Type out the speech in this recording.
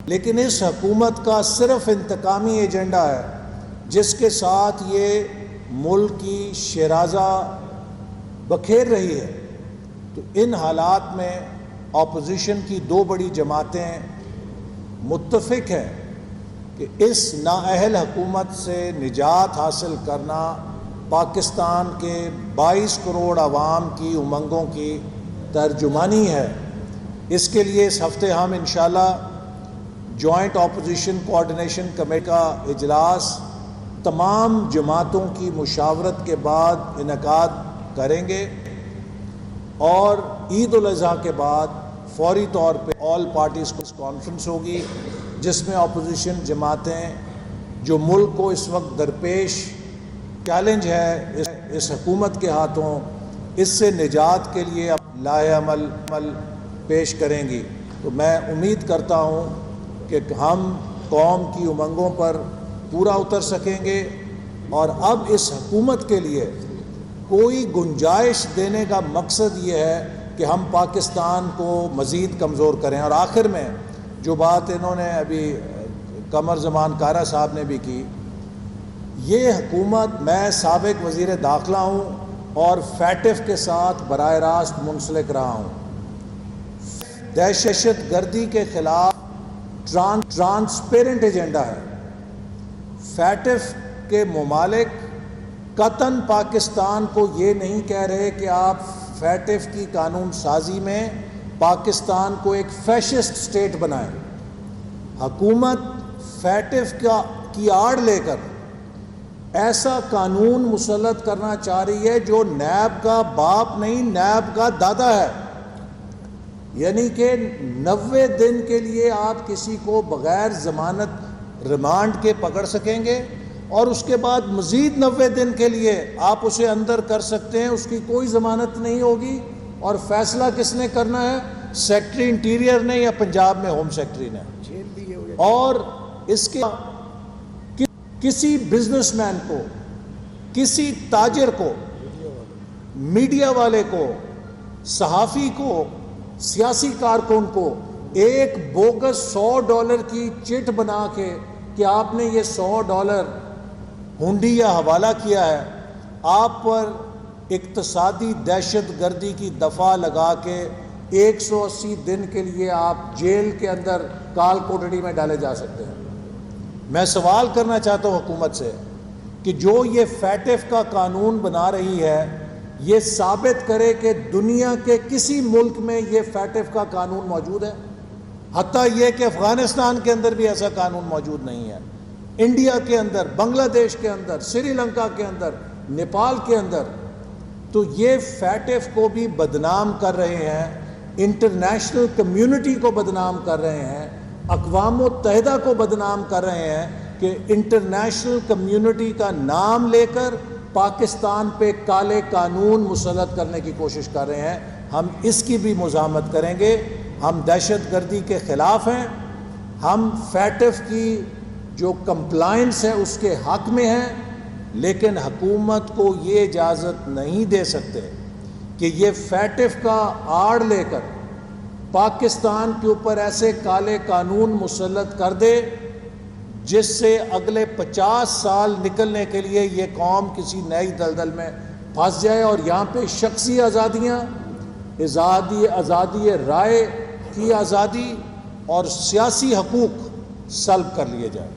لیکن اس حکومت کا صرف انتقامی ایجنڈا ہے جس کے ساتھ یہ ملک کی شیرازہ بکھیر رہی ہے۔ تو ان حالات میں اپوزیشن کی دو بڑی جماعتیں متفق ہیں کہ اس نااہل حکومت سے نجات حاصل کرنا پاکستان کے 22 کروڑ عوام کی امنگوں کی ترجمانی ہے۔ اس کے لیے اس ہفتے ہم انشاءاللہ جوائنٹ اپوزیشن کوارڈینیشن کمیٹی کا اجلاس تمام جماعتوں کی مشاورت کے بعد انعقاد کریں گے، اور عید الاضحیٰ کے بعد فوری طور پہ آل پارٹیز کانفرنس ہوگی جس میں اپوزیشن جماعتیں جو ملک کو اس وقت درپیش چیلنج ہے اس حکومت کے ہاتھوں، اس سے نجات کے لیے لاہ عمل پیش کریں گی۔ تو میں امید کرتا ہوں کہ ہم قوم کی امنگوں پر پورا اتر سکیں گے، اور اب اس حکومت کے لیے کوئی گنجائش دینے کا مقصد یہ ہے کہ ہم پاکستان کو مزید کمزور کریں۔ اور آخر میں جو بات انہوں نے ابھی قمر زمان کارا صاحب نے بھی کی، یہ حکومت، میں سابق وزیر داخلہ ہوں اور فیٹف کے ساتھ براہ راست منسلک رہا ہوں، دہشت گردی کے خلاف ٹرانسپیرنٹ ایجنڈا ہے۔ فیٹف کے ممالک قطعاً پاکستان کو یہ نہیں کہہ رہے کہ آپ فیٹف کی قانون سازی میں پاکستان کو ایک فیشسٹ سٹیٹ بنائیں۔ حکومت فیٹف کی آڑ لے کر ایسا قانون مسلط کرنا چاہ رہی ہے جو نیب کا باپ نہیں، نیب کا دادا ہے، یعنی کہ 90 دن کے لیے آپ کسی کو بغیر ضمانت ریمانڈ کے پکڑ سکیں گے، اور اس کے بعد مزید 90 دن کے لیے آپ اسے اندر کر سکتے ہیں، اس کی کوئی ضمانت نہیں ہوگی۔ اور فیصلہ کس نے کرنا ہے؟ سیکٹری انٹیریئر نے یا پنجاب میں ہوم سیکٹری نے۔ اور اس کے کسی بزنس مین کو، کسی تاجر کو، میڈیا والے کو، صحافی کو، سیاسی کارکن کو ایک بوگس $100 کی چٹ بنا کے کہ آپ نے یہ $100 ہنڈی یا حوالہ کیا ہے، آپ پر اقتصادی دہشت گردی کی دفعہ لگا کے 180 دن کے لیے آپ جیل کے اندر کال کوٹڑی میں ڈالے جا سکتے ہیں۔ میں سوال کرنا چاہتا ہوں حکومت سے کہ جو یہ فیٹف کا قانون بنا رہی ہے، یہ ثابت کرے کہ دنیا کے کسی ملک میں یہ فیٹف کا قانون موجود ہے، حتیٰ یہ کہ افغانستان کے اندر بھی ایسا قانون موجود نہیں ہے، انڈیا کے اندر، بنگلہ دیش کے اندر، سری لنکا کے اندر، نیپال کے اندر۔ تو یہ فیٹف کو بھی بدنام کر رہے ہیں، انٹرنیشنل کمیونٹی کو بدنام کر رہے ہیں، اقوام متحدہ کو بدنام کر رہے ہیں کہ انٹرنیشنل کمیونٹی کا نام لے کر پاکستان پہ کالے قانون مسلط کرنے کی کوشش کر رہے ہیں۔ ہم اس کی بھی مزاحمت کریں گے۔ ہم دہشت گردی کے خلاف ہیں، ہم فیٹف کی جو کمپلائنس ہے اس کے حق میں ہیں، لیکن حکومت کو یہ اجازت نہیں دے سکتے کہ یہ فیٹف کا آڑ لے کر پاکستان کے اوپر ایسے کالے قانون مسلط کر دے جس سے اگلے 50 سال نکلنے کے لیے یہ قوم کسی نئی دلدل میں پھنس جائے، اور یہاں پہ شخصی آزادیاں، آزادی رائے کی آزادی اور سیاسی حقوق سلب کر لیے جائیں۔